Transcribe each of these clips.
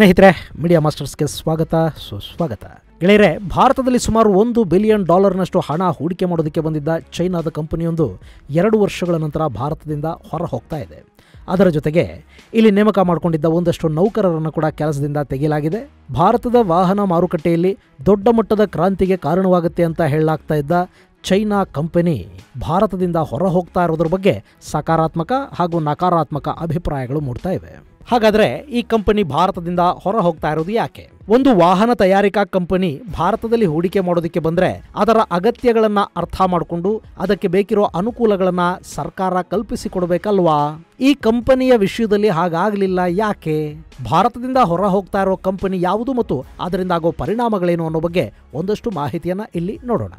ಸ್ನೇಹಿತರೆ, ಮೀಡಿಯಾ ಮಾಸ್ಟರ್ಸ್ಗೆ ಸ್ವಾಗತ, ಸುಸ್ವಾಗತ. ಗೆಳೆಯರೆ, ಭಾರತದಲ್ಲಿ ಸುಮಾರು $1 ಬಿಲಿಯನ್ ಹಣ ಹೂಡಿಕೆ ಮಾಡೋದಕ್ಕೆ ಬಂದಿದ್ದ ಚೈನಾದ ಕಂಪನಿಯೊಂದು 2 ವರ್ಷಗಳ ನಂತರ ಭಾರತದಿಂದ ಹೊರ ಹೋಗ್ತಾ ಇದೆ. ಅದರ ಜೊತೆಗೆ ಇಲ್ಲಿ ನೇಮಕ ಮಾಡಿಕೊಂಡಿದ್ದ ಒಂದಷ್ಟು ನೌಕರರನ್ನು ಕೂಡ ಕೆಲಸದಿಂದ ತೆಗೆಯಲಾಗಿದೆ. ಭಾರತದ ವಾಹನ ಮಾರುಕಟ್ಟೆಯಲ್ಲಿ ದೊಡ್ಡ ಮಟ್ಟದ ಕ್ರಾಂತಿಗೆ ಕಾರಣವಾಗುತ್ತೆ ಅಂತ ಹೇಳಲಾಗ್ತಾ ಇದ್ದ ಚೈನಾ ಕಂಪನಿ ಭಾರತದಿಂದ ಹೊರ ಹೋಗ್ತಾ ಇರೋದ್ರ ಬಗ್ಗೆ ಸಕಾರಾತ್ಮಕ ಹಾಗೂ ನಕಾರಾತ್ಮಕ ಅಭಿಪ್ರಾಯಗಳು ಮೂಡ್ತಾ ಇವೆ. ಹಾಗಾದರೆ ಈ ಕಂಪನಿ ಭಾರತದಿಂದ ಹೊರ ಹೋಗ್ತಾ ಇರೋದು ಯಾಕೆ? ಒಂದು ವಾಹನ ತಯಾರಿಕಾ ಕಂಪನಿ ಭಾರತದಲ್ಲಿ ಹೂಡಿಕೆ ಮಾಡೋದಕ್ಕೆ ಬಂದರೆ ಅದರ ಅಗತ್ಯಗಳನ್ನು ಅರ್ಥ ಮಾಡಿಕೊಂಡು ಅದಕ್ಕೆ ಬೇಕಿರೋ ಅನುಕೂಲಗಳನ್ನು ಸರ್ಕಾರ ಕಲ್ಪಿಸಿಕೊಡ್ಬೇಕಲ್ವಾ? ಈ ಕಂಪನಿಯ ವಿಷಯದಲ್ಲಿ ಹಾಗಾಗಲಿಲ್ಲ. ಯಾಕೆ? ಭಾರತದಿಂದ ಹೊರ ಹೋಗ್ತಾ ಇರೋ ಕಂಪನಿ ಯಾವುದು ಮತ್ತು ಅದರಿಂದ ಆಗೋ ಪರಿಣಾಮಗಳೇನು ಅನ್ನೋ ಬಗ್ಗೆ ಒಂದಷ್ಟು ಮಾಹಿತಿಯನ್ನು ಇಲ್ಲಿ ನೋಡೋಣ.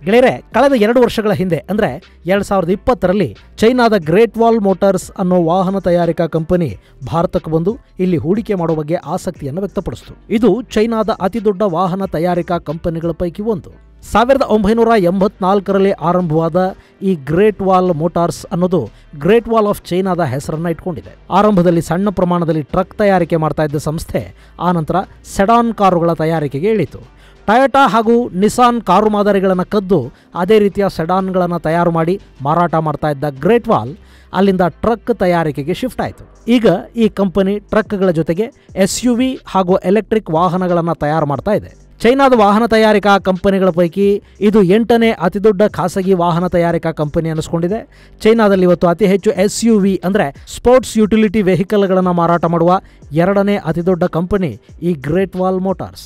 ಗೆಳೆಯರೆ, ಕಳೆದ 2 ವರ್ಷಗಳ ಹಿಂದೆ ಅಂದರೆ 2020ರಲ್ಲಿ ಚೈನಾದ ಗ್ರೇಟ್ ವಾಲ್ ಮೋಟಾರ್ಸ್ ಅನ್ನೋ ವಾಹನ ತಯಾರಿಕಾ ಕಂಪನಿ ಭಾರತಕ್ಕೆ ಬಂದು ಇಲ್ಲಿ ಹೂಡಿಕೆ ಮಾಡೋ ಬಗ್ಗೆ ಆಸಕ್ತಿಯನ್ನು ವ್ಯಕ್ತಪಡಿಸಿತು. ಇದು ಚೈನಾದ ಅತಿದೊಡ್ಡ ವಾಹನ ತಯಾರಿಕಾ ಕಂಪನಿಗಳ ಪೈಕಿ ಒಂದು. 1984ರಲ್ಲಿ ಆರಂಭವಾದ ಈ ಗ್ರೇಟ್ ವಾಲ್ ಮೋಟಾರ್ಸ್ ಅನ್ನೋದು ಗ್ರೇಟ್ ವಾಲ್ ಆಫ್ ಚೈನಾದ ಹೆಸರನ್ನು ಇಟ್ಕೊಂಡಿದೆ. ಆರಂಭದಲ್ಲಿ ಸಣ್ಣ ಪ್ರಮಾಣದಲ್ಲಿ ಟ್ರಕ್ ತಯಾರಿಕೆ ಮಾಡ್ತಾ ಇದ್ದ ಸಂಸ್ಥೆ ಆನಂತರ ಸೆಡಾನ್ ಕಾರುಗಳ ತಯಾರಿಕೆಗೆ ಇಳಿತು. ಟೊಯೋಟಾ ಹಾಗೂ ನಿಸಾನ್ ಕಾರು ಮಾದರಿಗಳನ್ನು ಕದ್ದು ಅದೇ ರೀತಿಯ ಸೆಡಾನ್ಗಳನ್ನು ತಯಾರು ಮಾಡಿ ಮಾರಾಟ ಮಾಡ್ತಾ ಇದ್ದ ಗ್ರೇಟ್ ವಾಲ್ ಅಲ್ಲಿಂದ ಟ್ರಕ್ ತಯಾರಿಕೆಗೆ ಶಿಫ್ಟ್ ಆಯಿತು. ಈಗ ಈ ಕಂಪನಿ ಟ್ರಕ್ಗಳ ಜೊತೆಗೆ SUV ಹಾಗೂ ಎಲೆಕ್ಟ್ರಿಕ್ ವಾಹನಗಳನ್ನು ತಯಾರು ಮಾಡ್ತಾ ಇದೆ. ಚೈನಾದ ವಾಹನ ತಯಾರಿಕಾ ಕಂಪನಿಗಳ ಪೈಕಿ ಇದು 8ನೇ ಅತಿದೊಡ್ಡ ಖಾಸಗಿ ವಾಹನ ತಯಾರಿಕಾ ಕಂಪನಿ ಅನ್ನಿಸ್ಕೊಂಡಿದೆ. ಚೈನಾದಲ್ಲಿ ಇವತ್ತು ಅತಿ ಹೆಚ್ಚು SUV ಅಂದರೆ ಸ್ಪೋರ್ಟ್ಸ್ ಯುಟಿಲಿಟಿ ವೆಹಿಕಲ್ಗಳನ್ನು ಮಾರಾಟ ಮಾಡುವ 2ನೇ ಅತಿದೊಡ್ಡ ಕಂಪನಿ ಈ ಗ್ರೇಟ್ ವಾಲ್ ಮೋಟಾರ್ಸ್.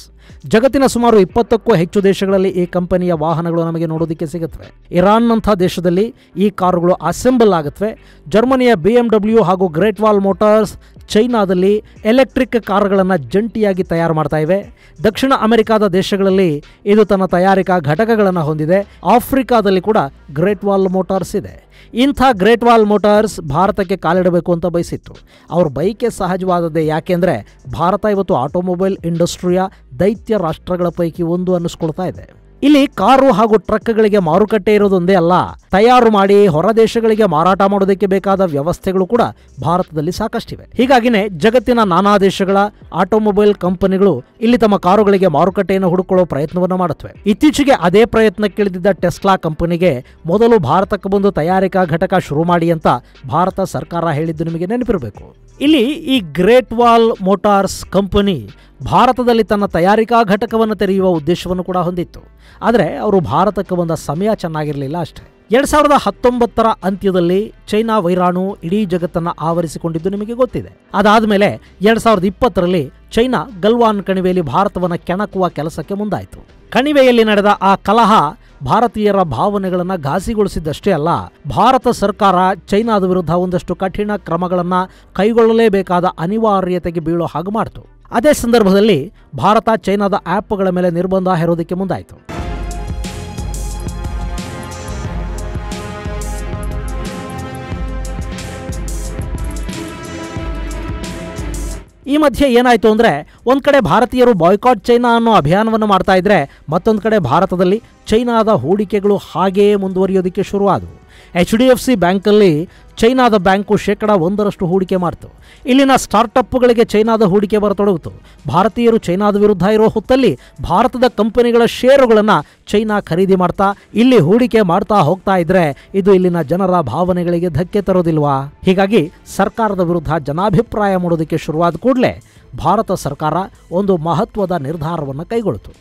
ಜಗತ್ತಿನ ಸುಮಾರು 20ಕ್ಕೂ ಹೆಚ್ಚು ದೇಶಗಳಲ್ಲಿ ಈ ಕಂಪನಿಯ ವಾಹನಗಳು ನಮಗೆ ನೋಡೋದಕ್ಕೆ ಸಿಗುತ್ತವೆ. ಇರಾನ್ನಂಥ ದೇಶದಲ್ಲಿ ಈ ಕಾರುಗಳು ಅಸೆಂಬಲ್ ಆಗುತ್ತವೆ. ಜರ್ಮನಿಯ BMW ಹಾಗೂ ಗ್ರೇಟ್ ವಾಲ್ ಮೋಟಾರ್ಸ್ ಚೈನಾದಲ್ಲಿ ಎಲೆಕ್ಟ್ರಿಕ್ ಕಾರುಗಳನ್ನು ಜಂಟಿಯಾಗಿ ತಯಾರು ಮಾಡ್ತಾ ಇವೆ. ದಕ್ಷಿಣ ಅಮೆರಿಕಾದ ದೇಶಗಳಲ್ಲಿ ಇದು ತನ್ನ ತಯಾರಿಕಾ ಘಟಕಗಳನ್ನು ಹೊಂದಿದೆ. ಆಫ್ರಿಕಾದಲ್ಲಿ ಕೂಡ ಗ್ರೇಟ್ ವಾಲ್ ಮೋಟಾರ್ಸ್ ಇದೆ. ಇಂಥ ಗ್ರೇಟ್ ವಾಲ್ ಮೋಟಾರ್ಸ್ ಭಾರತಕ್ಕೆ ಕಾಲಿಡಬೇಕು ಅಂತ ಬಯಸಿತ್ತು. ಅವ್ರ ಬೈಕೆ ಸಹಜವಾದದ್ದೇ. ಯಾಕೆಂದರೆ ಭಾರತ ಇವತ್ತು ಆಟೋಮೊಬೈಲ್ ಇಂಡಸ್ಟ್ರಿಯ ದೈತ್ಯ ರಾಷ್ಟ್ರಗಳ ಪೈಕಿ ಒಂದು ಅನ್ನಿಸ್ಕೊಳ್ತಾ ಇದೆ. ಇಲ್ಲಿ ಕಾರು ಹಾಗೂ ಟ್ರಕ್ಗಳಿಗೆ ಮಾರುಕಟ್ಟೆ ಇರೋದೊಂದೇ ಅಲ್ಲ, ತಯಾರು ಮಾಡಿ ಹೊರ ದೇಶಗಳಿಗೆ ಮಾರಾಟ ಮಾಡೋದಕ್ಕೆ ಬೇಕಾದ ವ್ಯವಸ್ಥೆಗಳು ಕೂಡ ಭಾರತದಲ್ಲಿ ಸಾಕಷ್ಟಿವೆ. ಹೀಗಾಗಿನೇ ಜಗತ್ತಿನ ನಾನಾ ದೇಶಗಳ ಆಟೋಮೊಬೈಲ್ ಕಂಪನಿಗಳು ಇಲ್ಲಿ ತಮ್ಮ ಕಾರುಗಳಿಗೆ ಮಾರುಕಟ್ಟೆಯನ್ನು ಹುಡುಕೊಳ್ಳೋ ಪ್ರಯತ್ನವನ್ನು ಮಾಡುತ್ತವೆ. ಇತ್ತೀಚೆಗೆ ಅದೇ ಪ್ರಯತ್ನಕ್ಕಿಳಿದಿದ್ದ ಟೆಸ್ಲಾ ಕಂಪನಿಗೆ ಮೊದಲು ಭಾರತಕ್ಕೆ ಬಂದು ತಯಾರಿಕಾ ಘಟಕ ಶುರು ಮಾಡಿ ಅಂತ ಭಾರತ ಸರ್ಕಾರ ಹೇಳಿದ್ದು ನಿಮಗೆ ನೆನಪಿರಬೇಕು. ಇಲ್ಲಿ ಈ ಗ್ರೇಟ್ ವಾಲ್ ಮೋಟಾರ್ಸ್ ಕಂಪನಿ ಭಾರತದಲ್ಲಿ ತನ್ನ ತಯಾರಿಕಾ ಘಟಕವನ್ನು ತೆರೆಯುವ ಉದ್ದೇಶವನ್ನು ಕೂಡ ಹೊಂದಿತ್ತು. ಆದರೆ ಅವರು ಭಾರತಕ್ಕೆ ಬಂದ ಸಮಯ ಚೆನ್ನಾಗಿರಲಿಲ್ಲ ಅಷ್ಟೇ. 2019ರ ಅಂತ್ಯದಲ್ಲಿ ಚೈನಾ ವೈರಾಣು ಇಡೀ ಜಗತ್ತನ್ನು ಆವರಿಸಿಕೊಂಡಿದ್ದು ನಿಮಗೆ ಗೊತ್ತಿದೆ. ಅದಾದ ಮೇಲೆ 2020ರಲ್ಲಿ ಚೈನಾ ಗಲ್ವಾನ್ ಕಣಿವೆಯಲ್ಲಿ ಭಾರತವನ್ನು ಕೆಣಕುವ ಕೆಲಸಕ್ಕೆ ಮುಂದಾಯಿತು. ಕಣಿವೆಯಲ್ಲಿ ನಡೆದ ಆ ಕಲಹ ಭಾರತೀಯರ ಭಾವನೆಗಳನ್ನು ಘಾಸಿಗೊಳಿಸಿದ್ದಷ್ಟೇ ಅಲ್ಲ, ಭಾರತ ಸರ್ಕಾರ ಚೈನಾದ ವಿರುದ್ಧ ಒಂದಷ್ಟು ಕಠಿಣ ಕ್ರಮಗಳನ್ನು ಕೈಗೊಳ್ಳಲೇಬೇಕಾದ ಅನಿವಾರ್ಯತೆಗೆ ಬೀಳೋ ಹಾಗೆ ಮಾಡಿತು. ಅದೇ ಸಂದರ್ಭದಲ್ಲಿ ಭಾರತ ಚೈನಾದ ಆ್ಯಪ್ಗಳ ಮೇಲೆ ನಿರ್ಬಂಧ ಹೇರೋದಕ್ಕೆ ಮುಂದಾಯಿತು. ಈ ಮಧ್ಯೆ ಏನಾಯಿತು ಅಂದರೆ, ಒಂದು ಕಡೆ ಭಾರತೀಯರು ಬಾಯ್ಕಾಟ್ ಚೈನಾ ಅನ್ನೋ ಅಭಿಯಾನವನ್ನು ಮಾಡ್ತಾ ಇದ್ರೆ, ಮತ್ತೊಂದು ಕಡೆ ಭಾರತದಲ್ಲಿ ಚೈನಾದ ಹೂಡಿಕೆಗಳು ಹಾಗೆಯೇ ಮುಂದುವರಿಯೋದಕ್ಕೆ ಶುರುವಾದವು. HDFC ಬ್ಯಾಂಕಲ್ಲಿ ಚೈನಾದ ಬ್ಯಾಂಕು 1% ಹೂಡಿಕೆ ಮಾಡ್ತು. ಇಲ್ಲಿನ ಸ್ಟಾರ್ಟಪ್ಗಳಿಗೆ ಚೈನಾದ ಹೂಡಿಕೆ ಬರತೊಡಗಿತು. ಭಾರತೀಯರು ಚೈನಾದ ವಿರುದ್ಧ ಇರೋ ಹೊತ್ತಲ್ಲಿ ಭಾರತದ ಕಂಪನಿಗಳ ಷೇರುಗಳನ್ನು ಚೈನಾ ಖರೀದಿ ಮಾಡ್ತಾ ಇಲ್ಲಿ ಹೂಡಿಕೆ ಮಾಡ್ತಾ ಹೋಗ್ತಾ ಇದ್ರೆ ಇದು ಇಲ್ಲಿನ ಜನರ ಭಾವನೆಗಳಿಗೆ ಧಕ್ಕೆ ತರೋದಿಲ್ವಾ? ಹೀಗಾಗಿ ಸರ್ಕಾರದ ವಿರುದ್ಧ ಜನಾಭಿಪ್ರಾಯ ಮೂಡೋದಕ್ಕೆ ಶುರುವಾದ ಕೂಡಲೇ ಭಾರತ ಸರ್ಕಾರ ಒಂದು ಮಹತ್ವದ ನಿರ್ಧಾರವನ್ನು ಕೈಗೊಳ್ಳಿತು.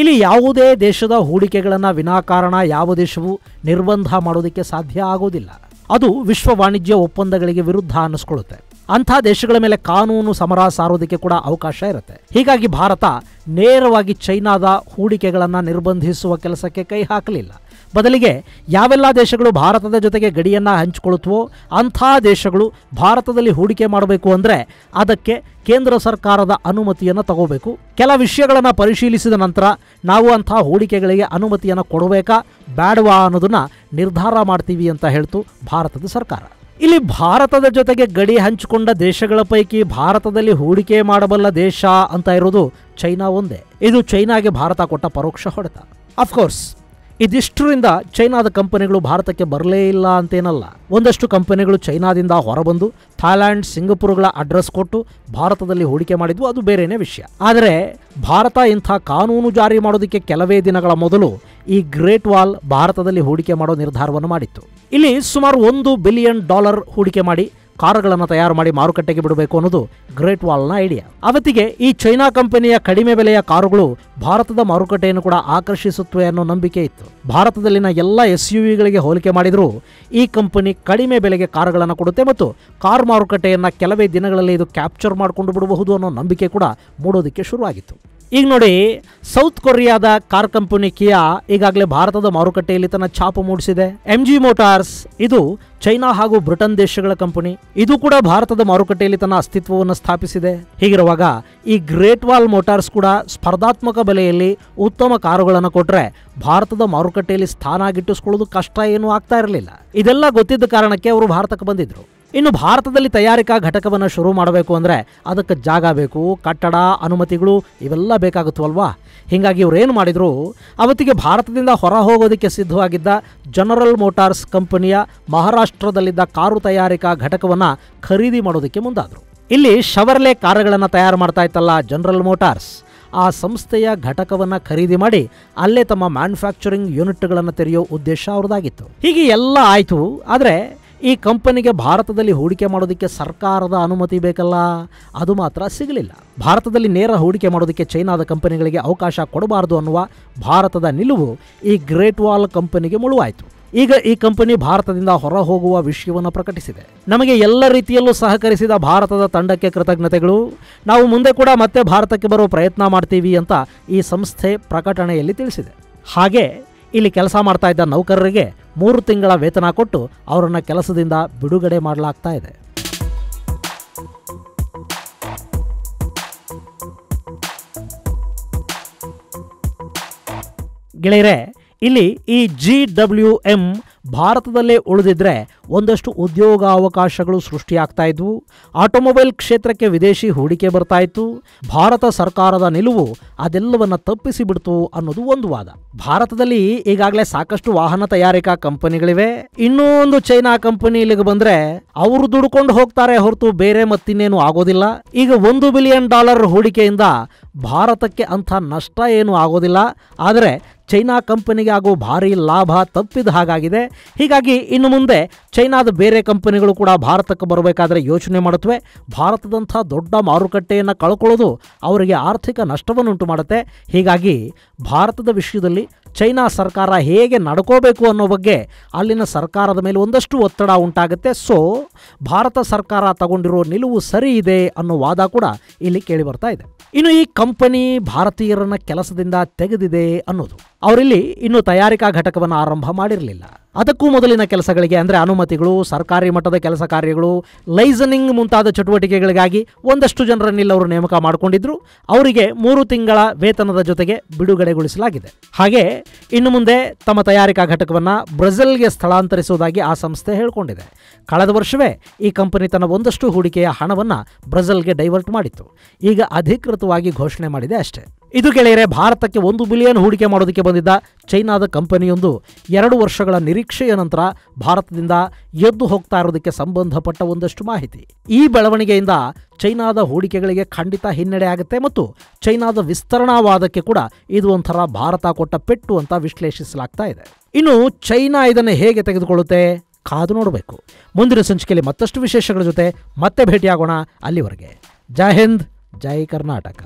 ಇಲ್ಲಿ ಯಾವುದೇ ದೇಶದ ಹೂಡಿಕೆಗಳನ್ನು ವಿನಾಕಾರಣ ಯಾವ ದೇಶವೂ ನಿರ್ಬಂಧ ಮಾಡೋದಕ್ಕೆ ಸಾಧ್ಯ ಆಗೋದಿಲ್ಲ. ಅದು ವಿಶ್ವ ವಾಣಿಜ್ಯ ಒಪ್ಪಂದಗಳಿಗೆ ವಿರುದ್ಧ ಅನ್ನಿಸ್ಕೊಳ್ಳುತ್ತೆ. ಅಂಥ ದೇಶಗಳ ಮೇಲೆ ಕಾನೂನು ಸಮರ ಸಾರೋದಕ್ಕೆ ಕೂಡ ಅವಕಾಶ ಇರುತ್ತೆ. ಹೀಗಾಗಿ ಭಾರತ ನೇರವಾಗಿ ಚೈನಾದ ಹೂಡಿಕೆಗಳನ್ನು ನಿರ್ಬಂಧಿಸುವ ಕೆಲಸಕ್ಕೆ ಕೈ ಹಾಕಲಿಲ್ಲ. ಬದಲಿಗೆ ಯಾವೆಲ್ಲ ದೇಶಗಳು ಭಾರತದ ಜೊತೆಗೆ ಗಡಿಯನ್ನು ಹಂಚಿಕೊಳ್ಳುತ್ತವೋ ಅಂಥ ದೇಶಗಳು ಭಾರತದಲ್ಲಿ ಹೂಡಿಕೆ ಮಾಡಬೇಕು ಅಂದರೆ ಅದಕ್ಕೆ ಕೇಂದ್ರ ಸರ್ಕಾರದ ಅನುಮತಿಯನ್ನು ತಗೋಬೇಕು. ಕೆಲ ವಿಷಯಗಳನ್ನು ಪರಿಶೀಲಿಸಿದ ನಂತರ ನಾವು ಅಂಥ ಹೂಡಿಕೆಗಳಿಗೆ ಅನುಮತಿಯನ್ನು ಕೊಡಬೇಕಾ ಬೇಡವಾ ಅನ್ನೋದನ್ನು ನಿರ್ಧಾರ ಮಾಡ್ತೀವಿ ಅಂತ ಹೇಳ್ತು ಭಾರತದ ಸರ್ಕಾರ. ಇಲ್ಲಿ ಭಾರತದ ಜೊತೆಗೆ ಗಡಿ ಹಂಚಿಕೊಂಡ ದೇಶಗಳ ಪೈಕಿ ಭಾರತದಲ್ಲಿ ಹೂಡಿಕೆ ಮಾಡಬಲ್ಲ ದೇಶ ಅಂತ ಇರೋದು ಚೈನಾ ಒಂದೇ. ಇದು ಚೈನಾಗೆ ಭಾರತ ಕೊಟ್ಟ ಪರೋಕ್ಷ ಹೊಡೆತ. ಅಫ್ಕೋರ್ಸ್ ಇದಿಷ್ಟರಿಂದ ಚೈನಾದ ಕಂಪನಿಗಳು ಭಾರತಕ್ಕೆ ಬರಲೇ ಇಲ್ಲ ಅಂತೇನಲ್ಲ. ಒಂದಷ್ಟು ಕಂಪನಿಗಳು ಚೈನಾದಿಂದ ಹೊರಬಂದು ಥಾಯ್ಲ್ಯಾಂಡ್, ಸಿಂಗಪುರ್ಗಳ ಅಡ್ರೆಸ್ ಕೊಟ್ಟು ಭಾರತದಲ್ಲಿ ಹೂಡಿಕೆ ಮಾಡಿದ್ವು, ಅದು ಬೇರೆನೇ ವಿಷಯ. ಆದರೆ ಭಾರತ ಇಂಥ ಕಾನೂನು ಜಾರಿ ಮಾಡೋದಕ್ಕೆ ಕೆಲವೇ ದಿನಗಳ ಮೊದಲು ಈ ಗ್ರೇಟ್ ವಾಲ್ ಭಾರತದಲ್ಲಿ ಹೂಡಿಕೆ ಮಾಡೋ ನಿರ್ಧಾರವನ್ನು ಮಾಡಿತ್ತು. ಇಲ್ಲಿ ಸುಮಾರು $1 ಬಿಲಿಯನ್ ಹೂಡಿಕೆ ಮಾಡಿ ಕಾರುಗಳನ್ನು ತಯಾರು ಮಾಡಿ ಮಾರುಕಟ್ಟೆಗೆ ಬಿಡಬೇಕು ಅನ್ನೋದು ಗ್ರೇಟ್ ವಾಲ್ನ ಐಡಿಯಾ. ಅವತ್ತಿಗೆ ಈ ಚೈನಾ ಕಂಪನಿಯ ಕಡಿಮೆ ಬೆಲೆಯ ಕಾರುಗಳು ಭಾರತದ ಮಾರುಕಟ್ಟೆಯನ್ನು ಕೂಡ ಆಕರ್ಷಿಸುತ್ತವೆ ಅನ್ನೋ ನಂಬಿಕೆ ಇತ್ತು. ಭಾರತದಲ್ಲಿನ ಎಲ್ಲ SUVಗಳಿಗೆ ಹೋಲಿಕೆ ಮಾಡಿದರೂ ಈ ಕಂಪನಿ ಕಡಿಮೆ ಬೆಲೆಗೆ ಕಾರುಗಳನ್ನು ಕೊಡುತ್ತೆ ಮತ್ತು ಕಾರ್ ಮಾರುಕಟ್ಟೆಯನ್ನು ಕೆಲವೇ ದಿನಗಳಲ್ಲಿ ಇದು ಕ್ಯಾಪ್ಚರ್ ಮಾಡಿಕೊಂಡು ಬಿಡಬಹುದು ಅನ್ನೋ ನಂಬಿಕೆ ಕೂಡ ಮೂಡೋದಕ್ಕೆ ಶುರುವಾಗಿತ್ತು. ಈಗ ನೋಡಿ, ಸೌತ್ ಕೊರಿಯಾದ ಕಾರ್ ಕಂಪನಿ ಕಿಯಾ ಈಗಾಗಲೇ ಭಾರತದ ಮಾರುಕಟ್ಟೆಯಲ್ಲಿ ತನ್ನ ಛಾಪು ಮೂಡಿಸಿದೆ. MG ಮೋಟಾರ್ಸ್ ಇದು ಚೈನಾ ಹಾಗೂ ಬ್ರಿಟನ್ ದೇಶಗಳ ಕಂಪನಿ, ಇದು ಕೂಡ ಭಾರತದ ಮಾರುಕಟ್ಟೆಯಲ್ಲಿ ತನ್ನ ಅಸ್ತಿತ್ವವನ್ನು ಸ್ಥಾಪಿಸಿದೆ. ಹೀಗಿರುವಾಗ ಈ ಗ್ರೇಟ್ ವಾಲ್ ಮೋಟಾರ್ಸ್ ಕೂಡ ಸ್ಪರ್ಧಾತ್ಮಕ ಬೆಲೆಯಲ್ಲಿ ಉತ್ತಮ ಕಾರುಗಳನ್ನು ಕೊಟ್ಟರೆ ಭಾರತದ ಮಾರುಕಟ್ಟೆಯಲ್ಲಿ ಸ್ಥಾನ ಗಿಟ್ಟಿಸ್ಕೊಳ್ಳೋದು ಕಷ್ಟ ಏನೂ ಆಗ್ತಾ ಇರಲಿಲ್ಲ. ಇದೆಲ್ಲ ಗೊತ್ತಿದ್ದ ಕಾರಣಕ್ಕೆ ಅವರು ಭಾರತಕ್ಕೆ ಬಂದಿದ್ರು. ಇನ್ನು ಭಾರತದಲ್ಲಿ ತಯಾರಿಕಾ ಘಟಕವನ್ನು ಶುರು ಮಾಡಬೇಕು ಅಂದರೆ ಅದಕ್ಕೆ ಜಾಗ ಬೇಕು, ಕಟ್ಟಡ, ಅನುಮತಿಗಳು ಇವೆಲ್ಲ ಬೇಕಾಗುತ್ತವಲ್ವಾ. ಹೀಗಾಗಿ ಇವರು ಏನು ಮಾಡಿದರು, ಅವತ್ತಿಗೆ ಭಾರತದಿಂದ ಹೊರ ಹೋಗೋದಕ್ಕೆ ಸಿದ್ಧವಾಗಿದ್ದ ಜನರಲ್ ಮೋಟಾರ್ಸ್ ಕಂಪನಿಯ ಮಹಾರಾಷ್ಟ್ರದಲ್ಲಿದ್ದ ಕಾರು ತಯಾರಿಕಾ ಘಟಕವನ್ನು ಖರೀದಿ ಮಾಡೋದಕ್ಕೆ ಮುಂದಾದರು. ಇಲ್ಲಿ ಶವರ್ಲೆ ಕಾರುಗಳನ್ನು ತಯಾರು ಮಾಡ್ತಾ ಇತ್ತಲ್ಲ ಜನರಲ್ ಮೋಟಾರ್ಸ್, ಆ ಸಂಸ್ಥೆಯ ಘಟಕವನ್ನು ಖರೀದಿ ಮಾಡಿ ಅಲ್ಲೇ ತಮ್ಮ ಮ್ಯಾನುಫ್ಯಾಕ್ಚರಿಂಗ್ ಯೂನಿಟ್ಗಳನ್ನು ತೆರೆಯೋ ಉದ್ದೇಶ ಅವ್ರದ್ದಾಗಿತ್ತು. ಹೀಗೆ ಎಲ್ಲ ಆಯಿತು. ಆದರೆ ಈ ಕಂಪನಿಗೆ ಭಾರತದಲ್ಲಿ ಹೂಡಿಕೆ ಮಾಡೋದಕ್ಕೆ ಸರ್ಕಾರದ ಅನುಮತಿ ಬೇಕಲ್ಲ, ಅದು ಮಾತ್ರ ಸಿಗಲಿಲ್ಲ. ಭಾರತದಲ್ಲಿ ನೇರ ಹೂಡಿಕೆ ಮಾಡೋದಕ್ಕೆ ಚೈನಾದ ಕಂಪನಿಗಳಿಗೆ ಅವಕಾಶ ಕೊಡಬಾರದು ಅನ್ನುವ ಭಾರತದ ನಿಲುವು ಈ ಗ್ರೇಟ್ ವಾಲ್ ಕಂಪನಿಗೆ ಮುಳುವಾಯಿತು. ಈಗ ಈ ಕಂಪನಿ ಭಾರತದಿಂದ ಹೊರ ಹೋಗುವ ವಿಷಯವನ್ನು ಪ್ರಕಟಿಸಿದೆ. ನಮಗೆ ಎಲ್ಲ ರೀತಿಯಲ್ಲೂ ಸಹಕರಿಸಿದ ಭಾರತದ ತಂಡಕ್ಕೆ ಕೃತಜ್ಞತೆಗಳು, ನಾವು ಮುಂದೆ ಕೂಡ ಮತ್ತೆ ಭಾರತಕ್ಕೆ ಬರೋ ಪ್ರಯತ್ನ ಮಾಡ್ತೀವಿ ಅಂತ ಈ ಸಂಸ್ಥೆ ಪ್ರಕಟಣೆಯಲ್ಲಿ ತಿಳಿಸಿದೆ. ಹಾಗೆ ಇಲ್ಲಿ ಕೆಲಸ ಮಾಡ್ತಾ ಇದ್ದ ನೌಕರರಿಗೆ 3 ತಿಂಗಳ ವೇತನ ಕೊಟ್ಟು ಅವರನ್ನು ಕೆಲಸದಿಂದ ಬಿಡುಗಡೆ ಮಾಡಲಾಗ್ತಾ ಇದೆ. ಗೆಳೆಯರೆ, ಇಲ್ಲಿ ಈ GWM ಭಾರತದಲ್ಲೇ ಉಳಿದಿದ್ರೆ ಒಂದಷ್ಟು ಉದ್ಯೋಗಾವಕಾಶಗಳು ಸೃಷ್ಟಿಯಾಗ್ತಾ ಇದ್ವು. ಆಟೋಮೊಬೈಲ್ ಕ್ಷೇತ್ರಕ್ಕೆ ವಿದೇಶಿ ಹೂಡಿಕೆ ಬರ್ತಾ ಇತ್ತು. ಭಾರತ ಸರ್ಕಾರದ ನಿಲುವು ಅದೆಲ್ಲವನ್ನ ತಪ್ಪಿಸಿ ಬಿಡ್ತು ಅನ್ನೋದು ಒಂದು ವಾದ. ಭಾರತದಲ್ಲಿ ಈಗಾಗಲೇ ಸಾಕಷ್ಟು ವಾಹನ ತಯಾರಿಕಾ ಕಂಪನಿಗಳಿವೆ. ಇನ್ನೂ ಒಂದು ಚೈನಾ ಕಂಪನಿ ಇಲ್ಲಿಗೆ ಬಂದ್ರೆ ಅವರು ದುಡ್ಕೊಂಡು ಹೋಗ್ತಾರೆ ಹೊರತು ಬೇರೆ ಮತ್ತಿನ್ನೇನು ಆಗೋದಿಲ್ಲ. ಈಗ $1 ಬಿಲಿಯನ್ ಹೂಡಿಕೆಯಿಂದ ಭಾರತಕ್ಕೆ ಅಂಥ ನಷ್ಟ ಏನು ಆಗೋದಿಲ್ಲ. ಆದರೆ ಚೈನಾ ಕಂಪನಿಗೆ ಆಗೋ ಭಾರಿ ಲಾಭ ತಪ್ಪಿದ ಹಾಗಾಗಿದೆ. ಹೀಗಾಗಿ ಇನ್ನು ಮುಂದೆ ಚೈನಾದ ಬೇರೆ ಕಂಪನಿಗಳು ಕೂಡ ಭಾರತಕ್ಕೆ ಬರಬೇಕಾದ್ರೆ ಯೋಚನೆ ಮಾಡುತ್ತವೆ. ಭಾರತದಂಥ ದೊಡ್ಡ ಮಾರುಕಟ್ಟೆಯನ್ನು ಕಳ್ಕೊಳ್ಳೋದು ಅವರಿಗೆ ಆರ್ಥಿಕ ನಷ್ಟವನ್ನುಂಟು ಮಾಡುತ್ತೆ. ಹೀಗಾಗಿ ಭಾರತದ ವಿಷಯದಲ್ಲಿ ಚೈನಾ ಸರ್ಕಾರ ಹೇಗೆ ನಡ್ಕೋಬೇಕು ಅನ್ನೋ ಬಗ್ಗೆ ಅಲ್ಲಿನ ಸರ್ಕಾರದ ಮೇಲೆ ಒಂದಷ್ಟು ಒತ್ತಡ ಉಂಟಾಗುತ್ತೆ. ಸೊ ಭಾರತ ಸರ್ಕಾರ ತಗೊಂಡಿರೋ ನಿಲುವು ಸರಿ ಇದೆ ಅನ್ನೋ ವಾದ ಕೂಡ ಇಲ್ಲಿ ಕೇಳಿ ಬರ್ತಾ ಇದೆ. ಇನ್ನು ಈ ಕಂಪನಿ ಭಾರತೀಯರನ್ನ ಕೆಲಸದಿಂದ ತೆಗೆದಿದೆ ಅನ್ನೋದು, ಅವರಿಲ್ಲಿ ಇನ್ನು ತಯಾರಿಕಾ ಘಟಕವನ್ನು ಆರಂಭ ಮಾಡಿರಲಿಲ್ಲ. ಅದಕ್ಕೂ ಮೊದಲಿನ ಕೆಲಸಗಳಿಗೆ ಅಂದರೆ ಅನುಮತಿಗಳು, ಸರ್ಕಾರಿ ಮಟ್ಟದ ಕೆಲಸ ಕಾರ್ಯಗಳು, ಲೈಸನಿಂಗ್ ಮುಂತಾದ ಚಟುವಟಿಕೆಗಳಿಗಾಗಿ ಒಂದಷ್ಟು ಜನರನ್ನಿಲ್ಲಿ ಅವರು ನೇಮಕ ಮಾಡಿಕೊಂಡಿದ್ರು. ಅವರಿಗೆ 3 ತಿಂಗಳ ವೇತನದ ಜೊತೆಗೆ ಬಿಡುಗಡೆಗೊಳಿಸಲಾಗಿದೆ. ಹಾಗೆ ಇನ್ನು ಮುಂದೆ ತಮ್ಮ ತಯಾರಿಕಾ ಘಟಕವನ್ನು ಬ್ರೆಜಿಲ್ಗೆ ಸ್ಥಳಾಂತರಿಸುವುದಾಗಿ ಆ ಸಂಸ್ಥೆ ಹೇಳಿಕೊಂಡಿದೆ. ಕಳೆದ ವರ್ಷವೇ ಈ ಕಂಪನಿ ತನ್ನ ಒಂದಷ್ಟು ಹೂಡಿಕೆಯ ಹಣವನ್ನು ಬ್ರೆಜಿಲ್ಗೆ ಡೈವರ್ಟ್ ಮಾಡಿತ್ತು. ಈಗ ಅಧಿಕೃತವಾಗಿ ಘೋಷಣೆ ಮಾಡಿದೆ ಅಷ್ಟೇ. ಇದು ಗೆಳೆಯರೆ, ಭಾರತಕ್ಕೆ $1 ಬಿಲಿಯನ್ ಹೂಡಿಕೆ ಮಾಡೋದಕ್ಕೆ ಬಂದಿದ್ದ ಚೈನಾದ ಕಂಪನಿಯೊಂದು 2 ವರ್ಷಗಳ ನಿರೀಕ್ಷೆಯ ನಂತರ ಭಾರತದಿಂದ ಎದ್ದು ಹೋಗ್ತಾ ಇರೋದಕ್ಕೆ ಸಂಬಂಧಪಟ್ಟ ಒಂದಷ್ಟು ಮಾಹಿತಿ. ಈ ಬೆಳವಣಿಗೆಯಿಂದ ಚೈನಾದ ಹೂಡಿಕೆಗಳಿಗೆ ಖಂಡಿತ ಹಿನ್ನಡೆ ಆಗುತ್ತೆ ಮತ್ತು ಚೈನಾದ ವಿಸ್ತರಣಾವಾದಕ್ಕೆ ಕೂಡ ಇದು ಒಂಥರ ಭಾರತ ಕೊಟ್ಟ ಪೆಟ್ಟು ಅಂತ ವಿಶ್ಲೇಷಿಸಲಾಗ್ತಾ ಇದೆ. ಇನ್ನು ಚೈನಾ ಇದನ್ನು ಹೇಗೆ ತೆಗೆದುಕೊಳ್ಳುತ್ತೆ ಕಾದು ನೋಡಬೇಕು. ಮುಂದಿನ ಸಂಚಿಕೆಯಲ್ಲಿ ಮತ್ತಷ್ಟು ವಿಶೇಷಗಳ ಜೊತೆ ಮತ್ತೆ ಭೇಟಿಯಾಗೋಣ. ಅಲ್ಲಿವರೆಗೆ ಜೈ ಹಿಂದ್, ಜೈ ಕರ್ನಾಟಕ.